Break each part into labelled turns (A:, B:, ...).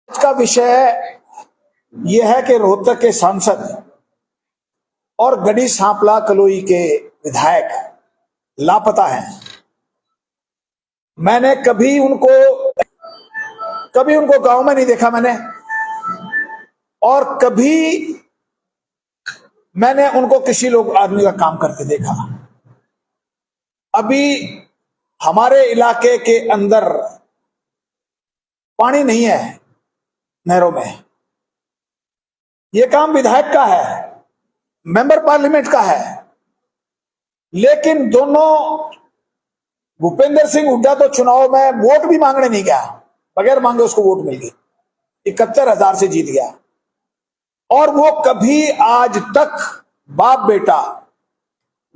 A: आज का विषय यह है कि रोहतक के सांसद और गढ़ी सांपला कलोई के विधायक लापता हैं। मैंने कभी उनको गांव में नहीं देखा मैंने, और कभी मैंने उनको किसी लोग आदमी का काम करके देखा। अभी हमारे इलाके के अंदर पानी नहीं है नहरों में। यह काम विधायक का है, मेंबर पार्लियामेंट का है, लेकिन दोनों भूपेंद्र सिंह हुड्डा तो चुनाव में वोट भी मांगने नहीं गया, बगैर मांगे उसको वोट मिल गई, 71,000 से जीत गया। और वो कभी आज तक बाप बेटा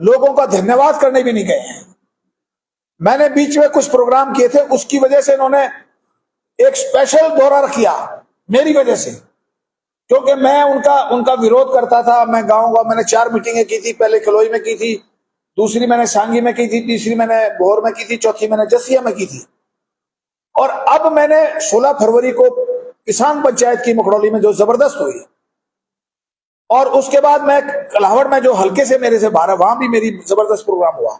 A: लोगों का धन्यवाद करने भी नहीं गए हैं। मैंने बीच में कुछ प्रोग्राम किए थे, उसकी वजह से इन्होंने एक स्पेशल दौरा किया मेरी वजह से, क्योंकि मैं उनका विरोध करता था। मैं मैंने 4 मीटिंगें की थी, पहले कलोई में की थी, दूसरी मैंने सांगी में की थी, तीसरी मैंने भोर में की थी, चौथी मैंने जसिया में की थी। और अब मैंने 16 फरवरी को किसान पंचायत की मखड़ौली में जो जबरदस्त हुई, और उसके बाद मैं कलावड़ में जो हल्के से मेरे से बाहर, वहां भी मेरी जबरदस्त प्रोग्राम हुआ।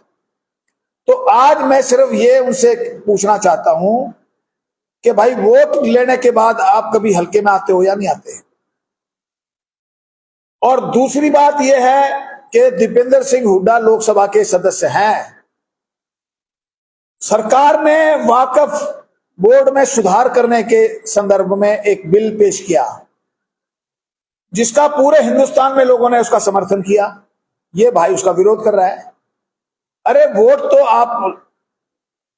A: तो आज मैं सिर्फ ये उनसे पूछना चाहता हूं कि भाई, वोट लेने के बाद आप कभी हल्के में आते हो या नहीं आते? और दूसरी बात यह है कि दीपेंद्र सिंह हुड्डा लोकसभा के सदस्य हैं। सरकार ने वाकफ बोर्ड में सुधार करने के संदर्भ में एक बिल पेश किया, जिसका पूरे हिंदुस्तान में लोगों ने उसका समर्थन किया। ये भाई उसका विरोध कर रहा है। अरे, वोट तो आप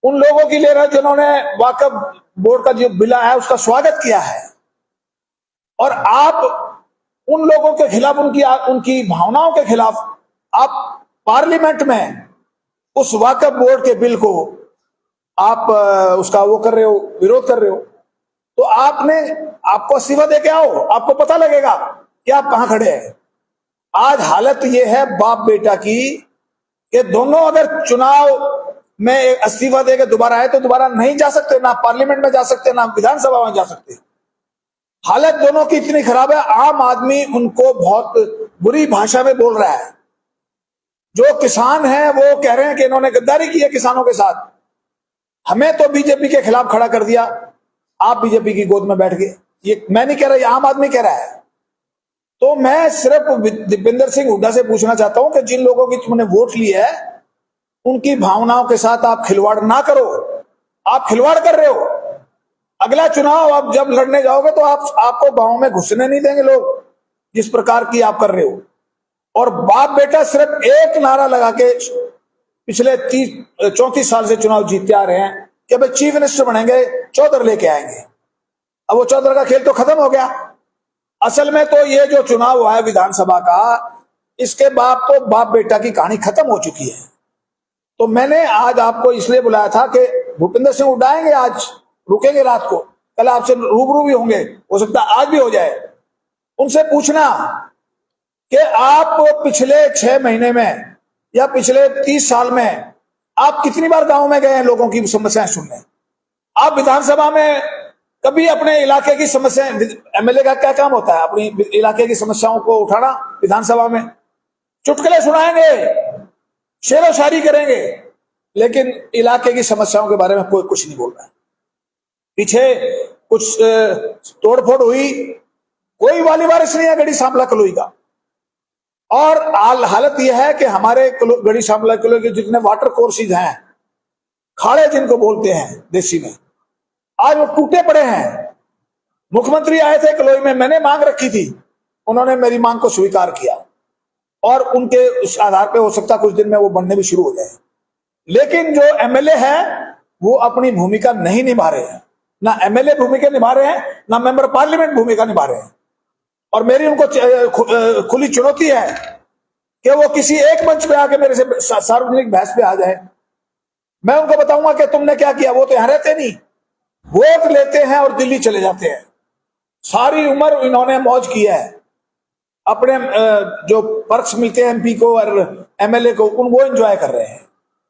A: उन लोगों की ले रहे हैं जिन्होंने वाकफ बोर्ड का जो बिल है उसका स्वागत किया है, और आप उन लोगों के खिलाफ, उनकी भावनाओं के खिलाफ आप पार्लियामेंट में उस वाकफ बोर्ड के बिल को आप उसका वो कर रहे हो, विरोध कर रहे हो। तो आपको इस्तीफा दे के आओ, आपको पता लगेगा कि आप कहां खड़े हैं। आज हालत ये है बाप बेटा की कि दोनों अगर चुनाव में इस्तीफा दे के दोबारा आए तो दोबारा नहीं जा सकते, ना पार्लियामेंट में जा सकते, ना विधानसभा में जा सकते। हालत दोनों की इतनी खराब है। आम आदमी उनको बहुत बुरी भाषा में बोल रहा है। जो किसान हैं वो कह रहे हैं कि इन्होंने गद्दारी की है किसानों के साथ, हमें तो बीजेपी के खिलाफ खड़ा कर दिया, आप बीजेपी की गोद में बैठ गए। ये मैं नहीं कह रहा, ये आम आदमी कह रहा है। तो मैं सिर्फ दीपेंद्र सिंह हुड्डा से पूछना चाहता हूं कि जिन लोगों की तुमने वोट ली है, उनकी भावनाओं के साथ आप खिलवाड़ ना करो। आप खिलवाड़ कर रहे हो। अगला चुनाव आप जब लड़ने जाओगे तो आपको गांव में घुसने नहीं देंगे लोग, जिस प्रकार की आप कर रहे हो। और बाप बेटा सिर्फ एक नारा लगा के पिछले 34 साल से चुनाव जीतते आ रहे हैं कि भाई चीफ मिनिस्टर बनेंगे, चौधर लेके आएंगे। अब वो चौधर का खेल तो खत्म हो गया। असल में तो ये जो चुनाव हुआ है विधानसभा का, इसके बाद तो बाप बेटा की कहानी खत्म हो चुकी है। तो मैंने आज आपको इसलिए बुलाया था कि भूपेंद्र सिंह हुड्डा आएंगे, आज रुकेंगे रात को, कल आपसे रूबरू भी होंगे, हो सकता है आज भी हो जाए। उनसे पूछना कि आप पिछले 6 महीने में या पिछले 30 साल में आप कितनी बार गांव में गए हैं लोगों की समस्याएं सुनने? आप विधानसभा में कभी अपने इलाके की समस्याएं, एमएलए का क्या काम होता है? अपनी इलाके की समस्याओं को उठाना विधानसभा में, चुटकुले सुनाएंगे, शेरो शायरी करेंगे, लेकिन इलाके की समस्याओं के बारे में कोई कुछ नहीं बोल रहा है। पीछे कुछ तोड़फोड़ हुई, कोई वाली वारिस नहीं है गढ़ी सांपला कलोई का। और हालत यह है कि हमारे गढ़ी सांपला कलोई के जितने वाटर कोर्सेज हैं, खाड़े जिनको बोलते हैं देसी में, आज वो टूटे पड़े हैं। मुख्यमंत्री आए थे कलोई में, मैंने मांग रखी थी, उन्होंने मेरी मांग को स्वीकार किया, और उनके उस आधार पे हो सकता कुछ दिन में वो बनने भी शुरू हो जाए। लेकिन जो एमएलए है वो अपनी भूमिका नहीं निभा रहे हैं, ना एमएलए भूमिका निभा रहे हैं, ना मेंबर पार्लियामेंट भूमिका निभा रहे हैं। और मेरी उनको खुली चुनौती है कि वो किसी एक मंच पे आके मेरे से सार्वजनिक बहस पे आ जाए। मैं उनको बताऊंगा कि तुमने क्या किया। वो तो यहां रहते नहीं, वोट लेते हैं और दिल्ली चले जाते हैं। सारी उम्र इन्होंने मौज की है, अपने जो पर्क्स मिलते हैं एमपी को और एमएलए को, वो एंजॉय कर रहे हैं।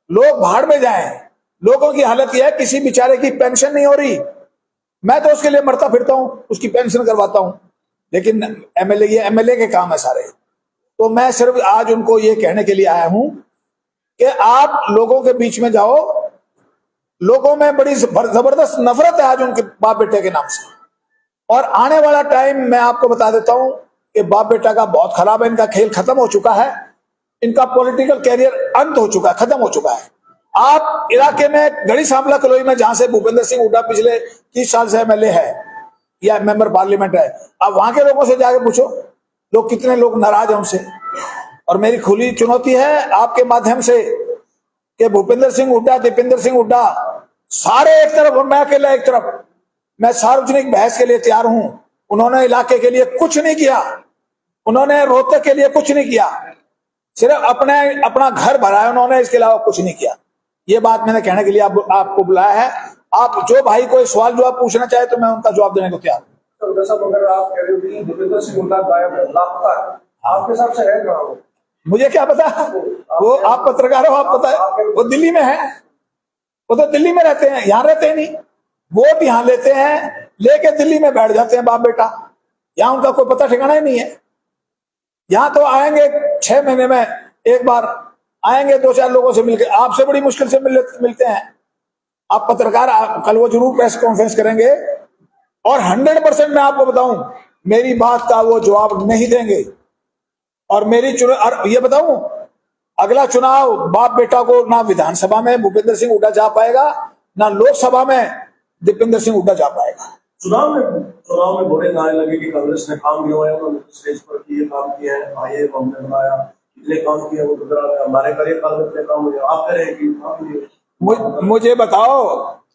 A: लोग भाड़ में जाएं। लोगों की हालत यह है, किसी बेचारे की पेंशन नहीं हो रही। मैं तो उसके लिए मरता फिरता हूं, उसकी पेंशन करवाता हूं, लेकिन एमएलए, ये एमएलए के काम है सारे। तो मैं सिर्फ आज उनको ये कहने के लिए आया हूं कि आप लोगों के बीच में जाओ, लोगों में बड़ी जबरदस्त नफरत है आज उनके बाप बेटे के नाम से। और आने वाला टाइम मैं आपको बता देता हूं कि बाप बेटा का बहुत खराब है, इनका खेल खत्म हो चुका है, इनका पॉलिटिकल कैरियर अंत हो चुका है, खत्म हो चुका है। आप इलाके में गढ़ी सांपला कलोई में, जहां से भूपेंद्र सिंह हुड्डा पिछले 30 साल से एमएलए है या मेंबर पार्लियामेंट है, अब वहां के लोगों से जाके पूछो लोग कितने लोग नाराज हैं उनसे। और मेरी खुली चुनौती है आपके माध्यम से कि भूपेंद्र सिंह हुड्डा, दीपेंद्र सिंह हुड्डा, सारे एक तरफ और मैं अकेला एक तरफ, मैं सार्वजनिक बहस के लिए तैयार हूं। उन्होंने इलाके के लिए कुछ नहीं किया, उन्होंने रोहतक के लिए कुछ नहीं किया, सिर्फ अपना घर भराया उन्होंने, इसके अलावा कुछ नहीं किया। ये बात मैंने कहने के लिए आपको बुलाया है। आप जो भाई कोई सवाल जवाब पूछना चाहे तो मैं उनका जवाब देने को तैयार हूँ।
B: अगर आप कह रहे हो कि भूपेंद्र सिंह हुड्डा गायब है, लापता है, आपके हिसाब से है कहाँ वो?
A: मुझे क्या पता, वो आप पत्रकार हो, आप पता है, वो दिल्ली में है, वो तो दिल्ली में रहते हैं, यहाँ रहते हैं नहीं। वोट यहाँ लेते हैं, लेके दिल्ली में बैठ जाते हैं बाप बेटा, यहाँ उनका कोई पता ठिकाना ही नहीं है। यहाँ तो आएंगे 6 महीने में एक बार आएंगे, 2-4 लोगों से मिलकर, आपसे बड़ी मुश्किल से मिलते हैं। आप पत्रकार, कल वो जरूर प्रेस कॉन्फ्रेंस करेंगे और 100% मैं आपको बताऊं, मेरी बात का वो जवाब नहीं देंगे। और ये बताऊं, अगला चुनाव बाप बेटा को ना विधानसभा में भूपेंद्र सिंह हुड्डा जा पाएगा, ना लोकसभा में दीपेंद्र सिंह हुड्डा जा पाएगा।
B: चुनाव में बुरे नारे लगे कि कांग्रेस ने काम गिरवाया, उन्होंने स्टेज पर ये काम किया है, आइए हमने बनाया, इतने काम किया, वो हमारे करिए कांग्रेस ने काम हुआ, आप कह रहे हैं कि काम नहीं।
A: मुझे बताओ,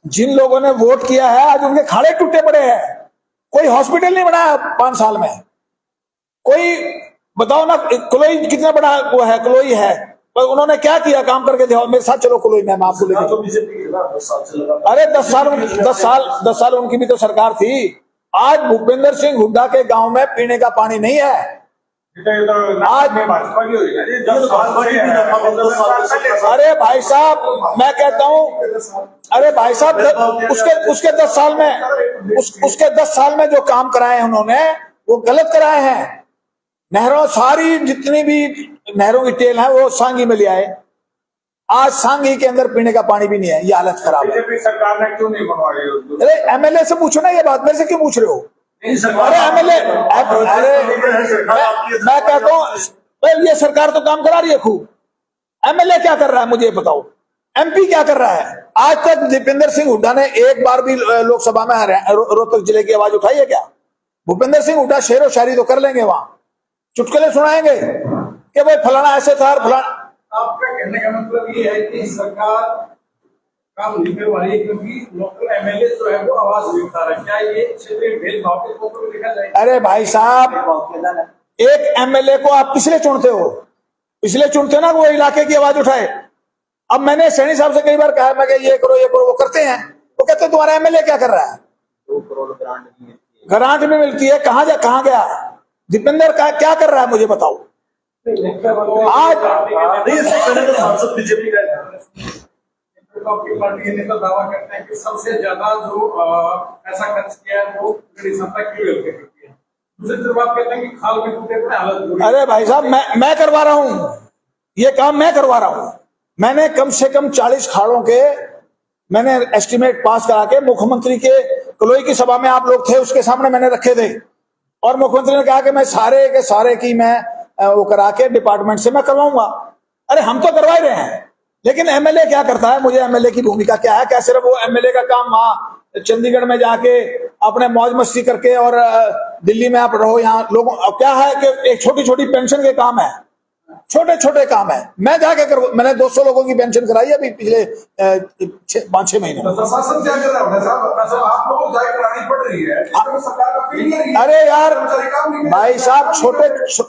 A: जिन लोगों ने वोट किया है आज उनके खाड़े टूटे पड़े हैं, कोई हॉस्पिटल नहीं बनाया 5 साल में, कोई बताओ ना, कलोई कितना बड़ा वो है, कलोई है, पर उन्होंने क्या किया? काम करके दिखाओ, मेरे साथ चलो कलोई में, मैं आपको लेकर। अरे 10 साल उनकी भी तो सरकार थी। आज भूपेंद्र सिंह हुड्डा के गांव में पीने का पानी नहीं है। आज अरे भाई साहब, मैं कहता हूं, अरे भाई साहब, उसके 10 साल में उसके 10 साल में जो काम कराए हैं उन्होंने, वो गलत कराए हैं। नहरों, सारी जितनी भी नहरों की टेल है वो सांगी में ले आए, आज सांगी के अंदर पीने का पानी भी नहीं है। ये हालत खराब है।
B: बीजेपी सरकार ने क्यों नहीं बनवा रही?
A: अरे एमएलए से पूछो ना ये बात, मेरे से क्यों पूछ रहे हो? अरे एमएलए, मैं कहता हूँ ये सरकार तो काम करा रही है खूब, एमएलए क्या कर रहा है मुझे बताओ, एमपी क्या कर रहा है? आज तक दीपेंद्र सिंह हुड्डा ने एक बार भी लोकसभा में रोहतक जिले की आवाज उठाई है क्या? भूपेंद्र सिंह हुड्डा शेरो शायरी तो कर लेंगे, वहां चुटकुले सुनाएंगे कि भाई फलाना ऐसे था, फलाना।
B: आपका कहने का मतलब ये है कि सरकार काम नहीं करवा रही है क्योंकि लोकल एमएलए जो है वो आवाज नहीं उठा रहा है। क्या ये क्षेत्रीय भेदभाव के तौर पर देखा जाए?
A: अरे भाई साहब, एक एमएलए को आप किस लिए चुनते हो? इसलिए चुनते ना वो इलाके की आवाज उठाए। अब मैंने सैनी साहब से कई बार कहा, मैं ये करो, वो करते हैं। वो कहते हैं तुम्हारा एमएलए क्या कर रहा है? 2 करोड़ ग्रांट भी मिलती है, कहाँ गया दीपेंद्र? का क्या कर रहा है मुझे बताओ। आज
B: सांसद बीजेपी का पार्टी के नेता दावा करते हैं कि सबसे ज्यादा जो पैसा खर्च किया है वो गढ़ी सांपला की करती है। दूसरी तरफ आप कहते हैं कि खाल भी टूटे पड़े, हालत।
A: अरे भाई साहब, मैं करवा रहा हूँ ये काम, मैं करवा रहा हूँ। मैंने कम से कम 40 खाड़ों के मैंने एस्टिमेट पास करा के मुख्यमंत्री के कलोई की सभा में, आप लोग थे, उसके सामने मैंने रखे थे। और मुख्यमंत्री ने कहा कि मैं सारे के सारे की मैं वो करा के डिपार्टमेंट से मैं करवाऊंगा। अरे हम तो करवा ही रहे हैं, लेकिन एमएलए क्या करता है? मुझे एमएलए की भूमिका क्या है? क्या सिर्फ वो एमएलए का काम वहां चंडीगढ़ में जाके अपने मौज मस्ती करके और दिल्ली में आप रहो, यहाँ लोगों क्या है कि एक छोटी छोटी पेंशन के काम है, छोटे छोटे काम है। मैं जाके मैंने 200 लोगों की पेंशन कराई है अभी पिछले 5-6 महीने।
B: प्रशासन क्या कर रहा है? आप लोगों को जाके करानी पड़ रही है, सरकार का फील नहीं।
A: अरे यार भाई साहब,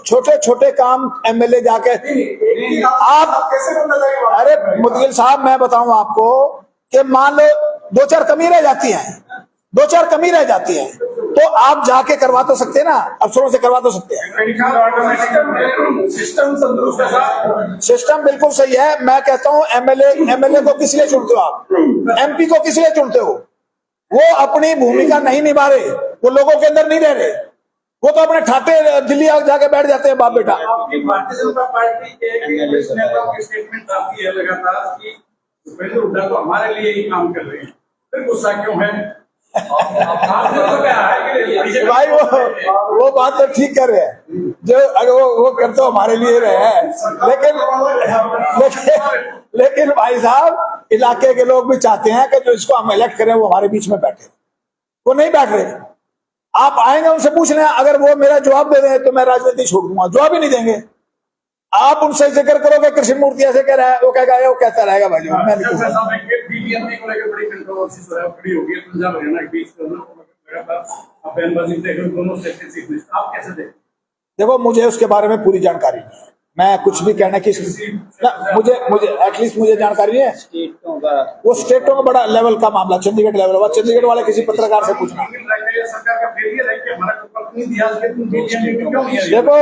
A: छोटे छोटे काम एमएलए जाके आप
B: कैसे बंदा जाएगा?
A: अरे मुदगिल साहब, मैं बताऊं आपको कि मान लो 2-4 कमी रह जाती हैं, 2-4 कमी रह जाती है, तो आप जाके करवा तो सकते हैं ना, अफसरों से करवा तो सकते हैं। सिस्टम बिल्कुल सही है। मैं कहता हूं एमएलए को किस लिए चुनते हो आप? एमपी को किस लिए चुनते हो? वो अपनी भूमिका नहीं निभा रहे, वो लोगों के अंदर नहीं रह रहे, वो तो अपने ठाटे दिल्ली जाके बैठ जाते हैं बाप बेटा।
C: आपकी भारतीय जनता पार्टी के नेताओं की स्टेटमेंट आती है लगातार कि भूपेंद्र हुड्डा तो हमारे लिए ही काम कर रहे हैं, फिर गुस्सा क्यों है?
A: भाई वो बात तो ठीक कर रहे हैं, जो अगर वो कर तो हमारे लिए रहे हैं, लेकिन भाई साहब इलाके के लोग भी चाहते हैं कि जो इसको हम इलेक्ट करें वो हमारे बीच में बैठे, वो नहीं बैठ रहे। आप आएंगे उनसे पूछ लें, अगर वो मेरा जवाब दे दें तो मैं राजनीति छोड़ दूंगा, जवाब ही नहीं देंगे। आप उनसे जिक्र करोगे कृष्ण मूर्ति ऐसे कह रहा है, वो कहेगा वो कहता रहेगा भाई। मैं
C: बीबीएमपी को लेकर बड़ी कंट्रोवर्सी जो है खड़ी हो गई है पंजाब हरियाणा के बीच दोनों से, आप कैसे देखते?
A: देखो मुझे उसके बारे में पूरी जानकारी नहीं है, मैं कुछ भी कहने की मुझे एटलीस्ट मुझे जानकारी है। वो स्टेटों का बड़ा लेवल का मामला, चंडीगढ़ लेवल हुआ, चंडीगढ़ वाले किसी पत्रकार से पूछना। देखो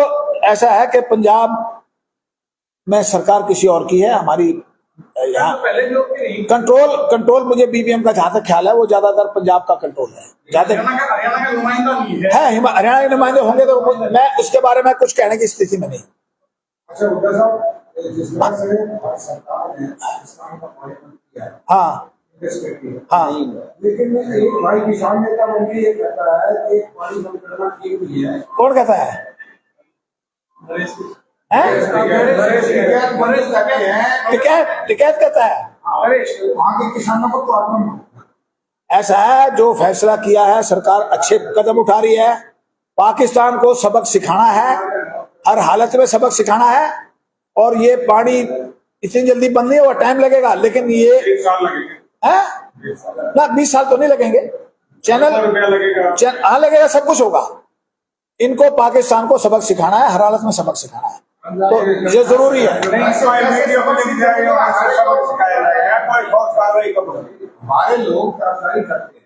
A: ऐसा है कि पंजाब में सरकार किसी और की है, हमारी यहाँ कंट्रोल मुझे बीबीएम का जहां तक ख्याल है वो ज्यादातर पंजाब का कंट्रोल है,
C: हरियाणा का नुमाइंदा नहीं है।
A: हरियाणा के नुमाइंदे होंगे तो मैं इसके बारे में कुछ कहने की स्थिति में नहीं।
D: अच्छा हुड्डा साहब, जिस तरह से भारत सरकार ने किसान का पानी बंद किया है,
A: हाँ,
D: लेकिन एक भाई किसान नेता बन के ये कहता है कि पानी बंद करना ठीक नहीं है।
A: कौन कहता है? टिकैत कहता है।
D: वहाँ के किसानों को तो आत्मा
A: ऐसा है, जो फैसला किया है सरकार अच्छे कदम उठा रही है, पाकिस्तान को सबक सिखाना है, हर हालत में सबक सिखाना है, और ये पानी इतनी जल्दी बंद नहीं हुआ, टाइम लगेगा, लेकिन ये
C: 1 साल लगेगा
A: है ना, 20 साल तो नहीं लगेंगे। हाँ लगेगा, सब कुछ होगा। इनको पाकिस्तान को सबक सिखाना है, हर हालत में सबक सिखाना है, तो ये जरूरी है।
D: हमारे लोग तरफदारी करते हैं,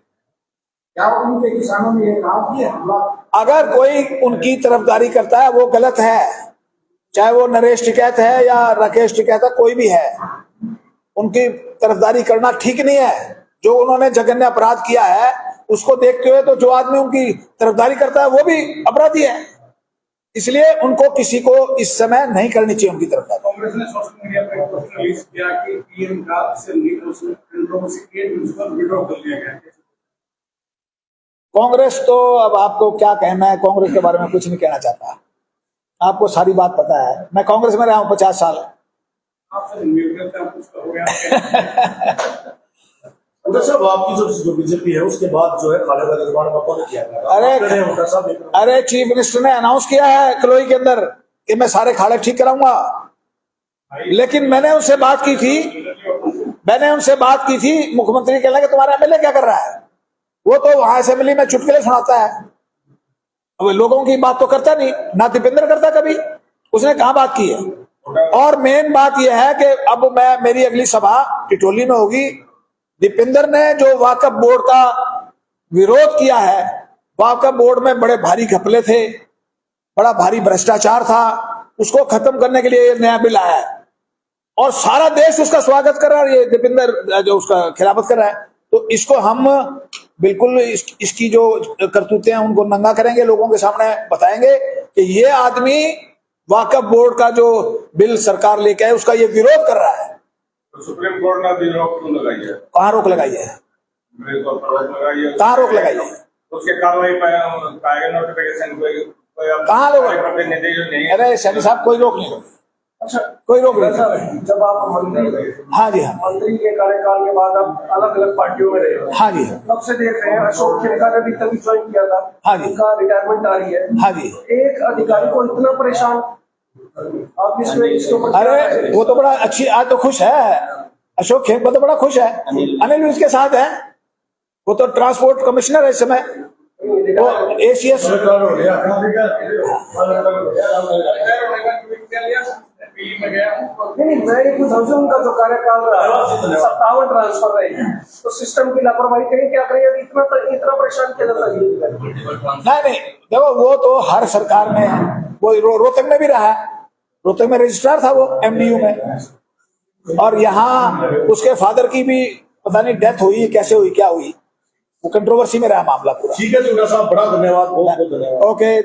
D: क्या उनके किसानों ने ये कहा कि हमला?
A: अगर कोई उनकी तरफदारी करता है वो गलत है, चाहे वो नरेश टिकैत है या राकेश टिकैत है, कोई भी है, उनकी तरफदारी करना ठीक नहीं है। जो उन्होंने जघन्य अपराध किया है उसको देखते हुए तो जो आदमी उनकी तरफदारी करता है वो भी अपराधी है, इसलिए उनको किसी को इस समय नहीं करनी चाहिए उनकी तरफदारी।
C: कांग्रेस ने सोशल मीडिया पर एक पोस्ट रिलीज किया कि पीएम का से कंट्रोवर्सी क्रिएट उसको विड्रॉ कर लिया गया।
A: कांग्रेस तो अब आपको क्या कहना है, कांग्रेस के बारे में कुछ नहीं कहना चाहता, आपको सारी बात पता है। मैं कांग्रेस में रहा हूं 50 साल।
C: आपसे उम्मीद करते हैं कुछ हो गया।
B: उधर साहब आपकी जो बीजेपी है उसके बाद जो है खालेदा रिजवान का पद किया गया।
A: अरे चीफ मिनिस्टर ने अनाउंस किया है कलोई के अंदर कि मैं सारे खाले ठीक कराऊंगा, लेकिन मैंने उनसे बात की थी, मुख्यमंत्री कहने लगे तुम्हारा एमएलए क्या कर रहा है, वो तो वहां असेंबली में चुटकुले सुनाता है, अब लोगों की बात तो करता नहीं, ना दीपेंद्र करता कभी, उसने कहाँ बात की है। और मेन बात यह है कि अब मेरी अगली सभा टिटोली में होगी। दीपेंद्र ने जो वाकफ बोर्ड का विरोध किया है, वाकफ बोर्ड में बड़े भारी घपले थे, बड़ा भारी भ्रष्टाचार था, उसको खत्म करने के लिए नया बिल आया है और सारा देश उसका स्वागत कर रहा है। ये दीपेंद्र जो उसका खिलाफत कर रहा है, तो इसको हम बिल्कुल इसकी जो करतूतें हैं उनको नंगा करेंगे, लोगों के सामने बताएंगे कि ये आदमी वाकफ बोर्ड का जो बिल सरकार लेके आए उसका ये विरोध कर रहा है।
C: तो सुप्रीम कोर्ट ने रोक क्यों लगाई है?
A: कहाँ रोक लगाई है? कहाँ रोक लगाई है?
C: उसके कार्रवाई पर नोटिफिकेशन
A: कहाँ लोग? अरे सैनी साहब कोई रोक नहीं,
D: अच्छा
A: कोई रोक नहीं।
D: जब आप मंत्री,
A: हाँ जी हाँ,
D: मंत्री के कार्यकाल के बाद आप अलग अलग पार्टियों में रहे,
A: हाँ जी
D: तब से देख रहे हैं अशोक खेमका ने भी तभी ज्वाइन किया था,
A: हाँ जी,
D: उनका रिटायरमेंट आ रही है,
A: हाँ जी।
D: एक अधिकारी को इतना परेशान, आप इसके ऊपर?
A: अरे वो तो बड़ा अच्छी, आज तो खुश है अशोक खेमका, तो बड़ा खुश है, अनिल भी उसके साथ है, वो तो ट्रांसपोर्ट कमिश्नर है इस समय, वो एसीएस।
D: नहीं, मैं ये पूछ रहा हूँ उनका जो कार्यकाल रहा 57 ट्रांसफर रहे हैं, तो सिस्टम की लापरवाही करें क्या करें, इतना परेशान किया जाता है?
A: नहीं, देखो वो तो हर सरकार में, वो रोहतक में भी रहा है, रोहतक में रजिस्ट्रार था वो एमडीयू में, और यहाँ उसके फादर की भी पता नहीं डेथ हुई, कैसे हुई क्या हुई, वो कंट्रोवर्सी में रहा मामला पूरा।
B: ठीक है जुड़ा साहब, बड़ा धन्यवाद, बहुत बहुत धन्यवाद।
A: ओके।